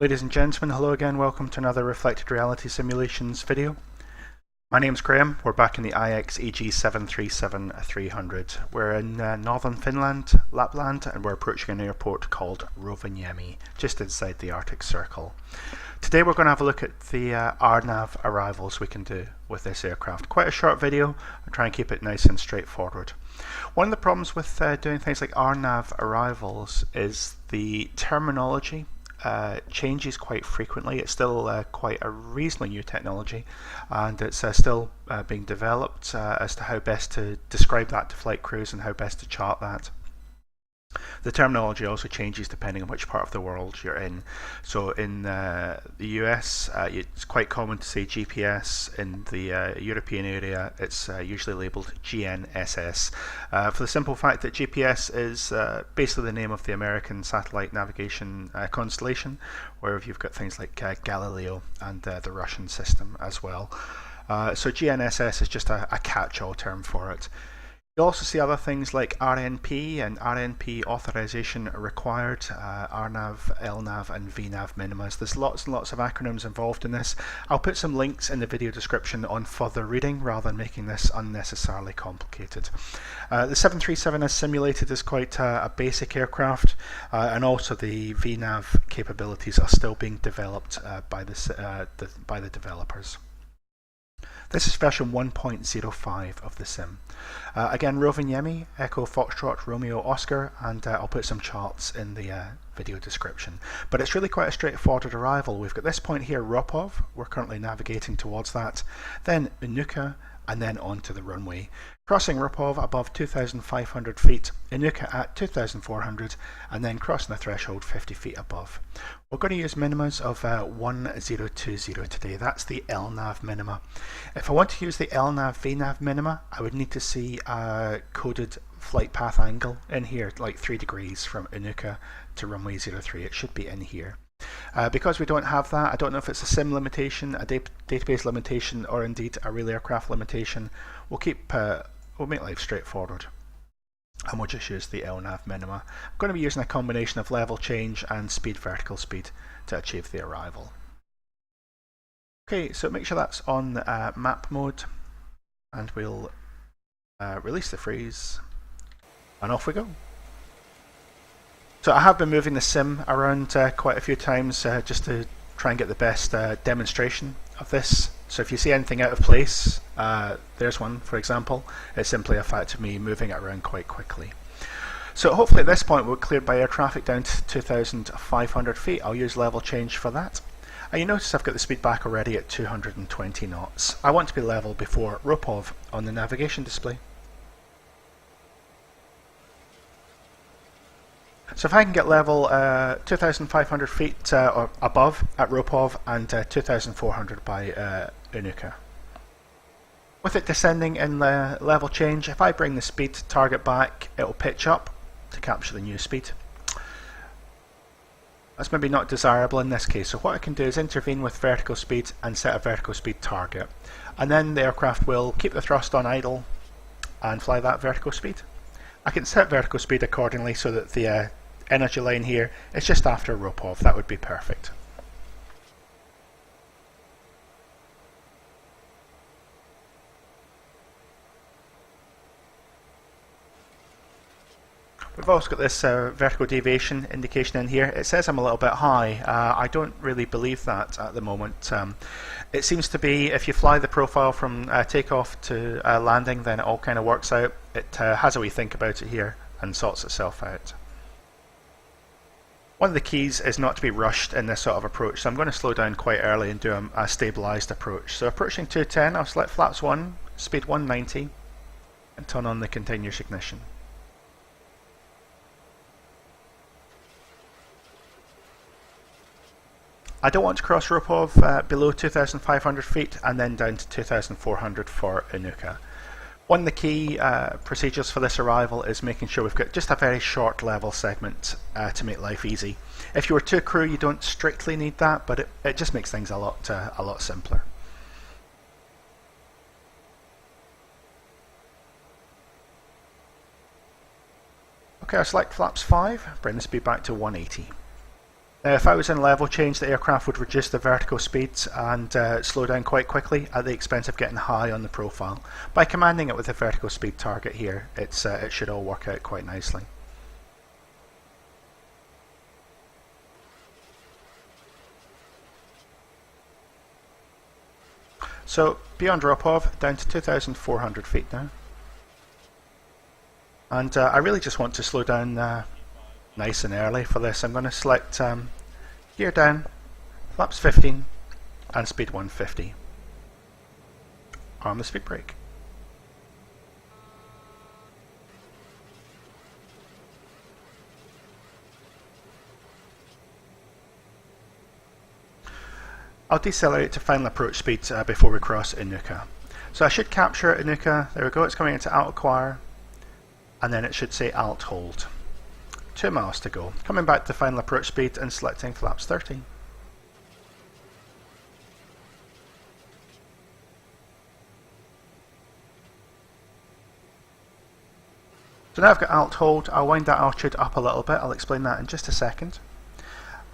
Ladies and gentlemen, hello again, welcome to another Reflected Reality Simulations video. My name's Graham, we're back in the IXEG 737-300. We're in northern Finland, Lapland, and we're approaching an airport called Rovaniemi, just inside the Arctic Circle. Today we're going to have a look at the RNAV arrivals we can do with this aircraft. Quite a short video, I'll try and keep it nice and straightforward. One of the problems with doing things like RNAV arrivals is the terminology changes quite frequently. It's still quite a reasonably new technology, and it's still being developed as to how best to describe that to flight crews and how best to chart that. The terminology also changes depending on which part of the world you're in. So in the US, it's quite common to say GPS. In the European area, it's usually labelled GNSS, for the simple fact that GPS is basically the name of the American satellite navigation constellation, where you've got things like Galileo and the Russian system as well. So GNSS is just a catch-all term for it. You also see other things like RNP and RNP authorization required, RNAV, LNAV and VNAV minimas. There's lots and lots of acronyms involved in this. I'll put some links in the video description on further reading rather than making this unnecessarily complicated. The 737 as simulated is quite a basic aircraft, and also the VNAV capabilities are still being developed by the developers. This is version 1.05 of the sim. Again, Rovaniemi, Echo Foxtrot, Romeo Oscar, and I'll put some charts in the video description. But it's really quite a straightforward arrival. We've got this point here, Ropov, we're currently navigating towards that, then Inuka, and then onto the runway. Crossing Ropov above 2,500 feet, Inuka at 2,400, and then crossing the threshold 50 feet above. We're going to use minimas of 1020 today. That's the LNAV minima. If I want to use the LNAV VNAV minima, I would need to see a coded flight path angle in here, like 3 degrees from Inuka to runway 03. It should be in here. Because we don't have that, I don't know if it's a sim limitation, a database limitation, or indeed a real aircraft limitation. We'll make life straightforward, and we'll just use the LNAV minima. I'm going to be using a combination of level change and vertical speed to achieve the arrival. Okay, so make sure that's on map mode, and we'll release the freeze, and off we go. So I have been moving the sim around quite a few times just to try and get the best demonstration of this. So if you see anything out of place, there's one for example, it's simply a fact of me moving it around quite quickly. So hopefully at this point we're cleared by air traffic down to 2,500 feet. I'll use level change for that. And you notice I've got the speed back already at 220 knots. I want to be level before Ropov on the navigation display. So if I can get level 2,500 feet or above at Ropov and 2,400 by Inuka. With it descending in the level change, if I bring the speed target back, it will pitch up to capture the new speed. That's maybe not desirable in this case, so what I can do is intervene with vertical speed and set a vertical speed target. And then the aircraft will keep the thrust on idle and fly that vertical speed. I can set vertical speed accordingly so that the energy line here is just after Ropov. That would be perfect. We've also got this vertical deviation indication in here. It says I'm a little bit high. I don't really believe that at the moment. It seems to be if you fly the profile from takeoff to landing, then it all kind of works out. It has a wee think about it here and sorts itself out. One of the keys is not to be rushed in this sort of approach, so I'm going to slow down quite early and do a stabilised approach. So approaching 210, I'll select flaps 1, speed 190, and turn on the continuous ignition. I don't want to cross Ropov below 2,500 feet and then down to 2,400 for Inuka. One of the key procedures for this arrival is making sure we've got just a very short level segment to make life easy. If you were two crew, you don't strictly need that, but it just makes things a lot simpler. Okay, I'll select flaps 5, bring the speed back to 180. Now if I was in level change, the aircraft would reduce the vertical speed and slow down quite quickly at the expense of getting high on the profile. By commanding it with a vertical speed target here, it should all work out quite nicely. So beyond drop-off, down to 2,400 feet now. And I really just want to slow down nice and early for this. I'm going to select gear down, flaps 15 and speed 150. Arm the speed brake. I'll decelerate to final approach speed before we cross Inuka. So I should capture Inuka. There we go, it's coming into Alt Acquire, and then it should say Alt Hold. 2 miles to go. Coming back to final approach speed and selecting flaps 30. So now I've got Alt Hold. I'll wind that altitude up a little bit. I'll explain that in just a second.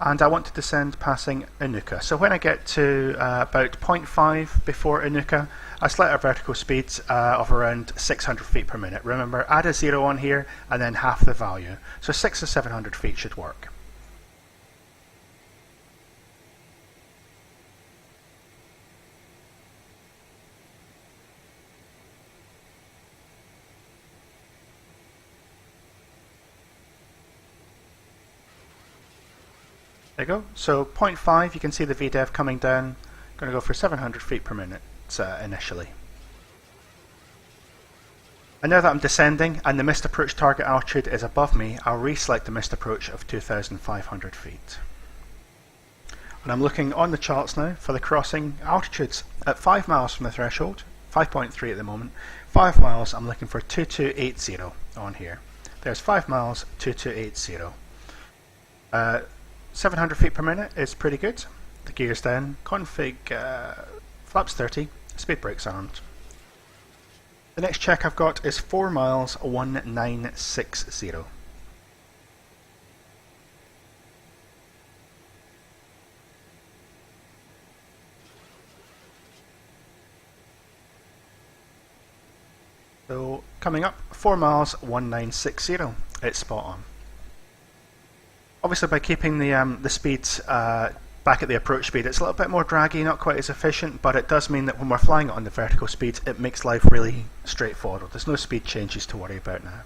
And I want to descend passing Inuka. So when I get to about 0.5 before Inuka, I select a vertical speed of around 600 feet per minute. Remember, add a 0 on here and then half the value. So 600 or 700 feet should work. There you go. So 0.5, you can see the VNAV coming down. Going to go for 700 feet per minute initially. And now that I'm descending and the missed approach target altitude is above me, I'll reselect the missed approach of 2,500 feet. And I'm looking on the charts now for the crossing altitudes. At 5 miles from the threshold, 5.3 at the moment, 5 miles I'm looking for 2280 on here. There's 5 miles, 2280. 700 feet per minute is pretty good. The gear's down, config flaps 30, speed brakes armed. The next check I've got is 4 miles 1960. So coming up, 4 miles 1960, it's spot on. Obviously by keeping the speed back at the approach speed, it's a little bit more draggy, not quite as efficient, but it does mean that when we're flying it on the vertical speed, it makes life really straightforward. There's no speed changes to worry about now.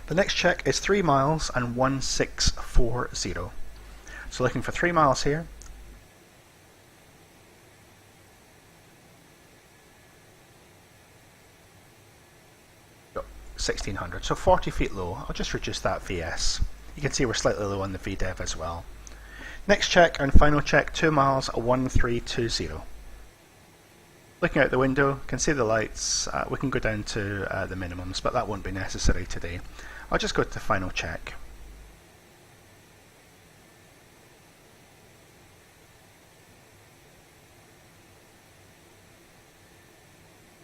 The next check is 3 miles and 1640. So looking for 3 miles here. Go, 1600, so 40 feet low. I'll just reduce that VS. You can see we're slightly low on the VDEV as well. Next check and final check, 2 miles 1320. Looking out the window, can see the lights. We can go down to the minimums, but that won't be necessary today. I'll just go to the final check.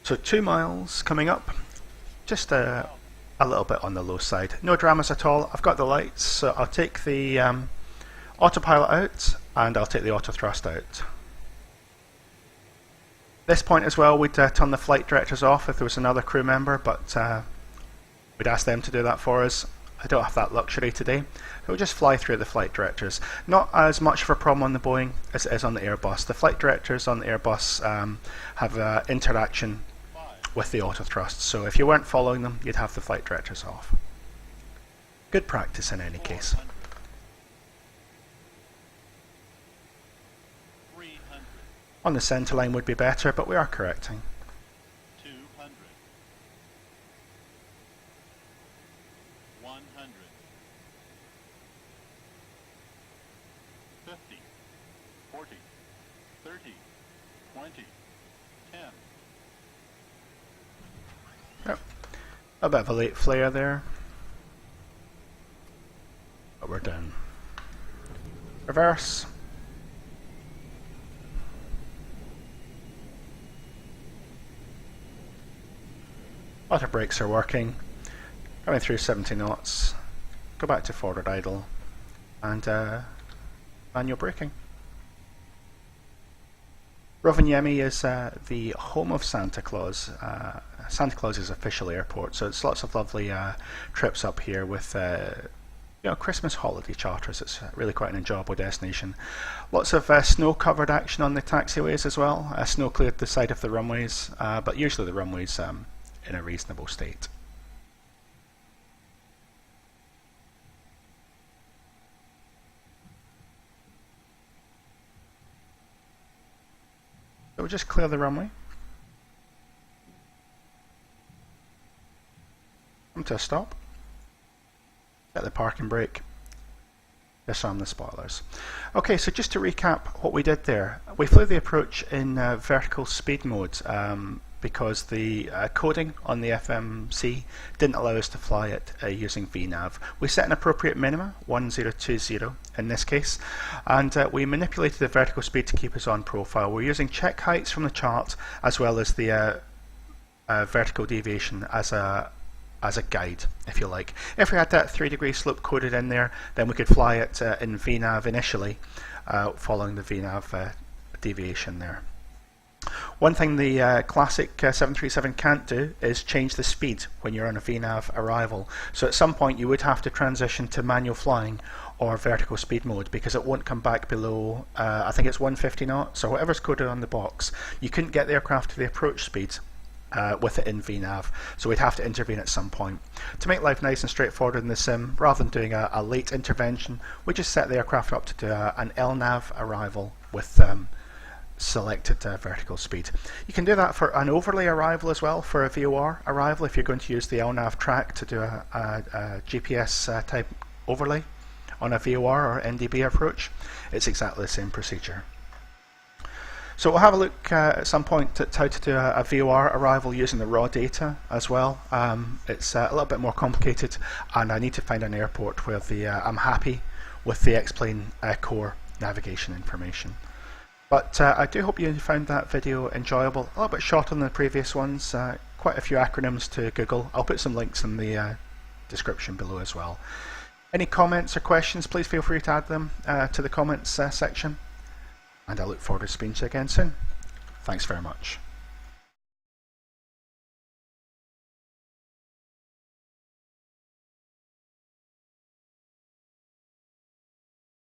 So 2 miles coming up, just a little bit on the low side. No dramas at all. I've got the lights, so I'll take the autopilot out and I'll take the auto thrust out. This point as well, we'd turn the flight directors off if there was another crew member, but we'd ask them to do that for us. I don't have that luxury today. We'll just fly through the flight directors. Not as much of a problem on the Boeing as it is on the Airbus. The flight directors on the Airbus have interaction with the auto thrust, so if you weren't following them, you'd have the flight directors off. Good practice in any case. On the centre line would be better, but we are correcting. 200. 100. 50. 40. 30. 20. 10. Yep. A bit of a late flare there, but we're down. Reverse. Auto brakes are working. Coming through 70 knots. Go back to forward idle. and manual braking. Rovaniemi is the home of Santa Claus. Santa Claus's official airport, so it's lots of lovely trips up here with Christmas holiday charters. It's really quite an enjoyable destination. Lots of snow-covered action on the taxiways as well. Snow cleared the side of the runways, but usually the runways in a reasonable state. So we'll just clear the runway. Come to a stop. Set the parking brake. Disarm the spoilers. Okay, so just to recap what we did there. We flew the approach in vertical speed mode because the coding on the FMC didn't allow us to fly it using VNAV. We set an appropriate minima, 1020 in this case, and we manipulated the vertical speed to keep us on profile. We're using check heights from the chart as well as the vertical deviation as a guide, if you like. If we had that 3-degree slope coded in there, then we could fly it in VNAV initially, following the VNAV deviation there. One thing the classic 737 can't do is change the speed when you're on a VNAV arrival. So at some point you would have to transition to manual flying or vertical speed mode because it won't come back below, I think it's 150 knots or whatever's coded on the box. You couldn't get the aircraft to the approach speed with it in VNAV, so we'd have to intervene at some point. To make life nice and straightforward in the sim, rather than doing a late intervention, we just set the aircraft up to do an LNAV arrival with selected vertical speed. You can do that for an overlay arrival as well, for a VOR arrival, if you're going to use the LNAV track to do a GPS type overlay on a VOR or NDB approach. It's exactly the same procedure. So we'll have a look at some point at how to do a VOR arrival using the raw data as well. It's a little bit more complicated, and I need to find an airport where I'm happy with the X-plane core navigation information. But I do hope you found that video enjoyable. A little bit shorter than the previous ones, quite a few acronyms to Google. I'll put some links in the description below as well. Any comments or questions, please feel free to add them to the comments section. And I look forward to speaking to you again soon. Thanks very much.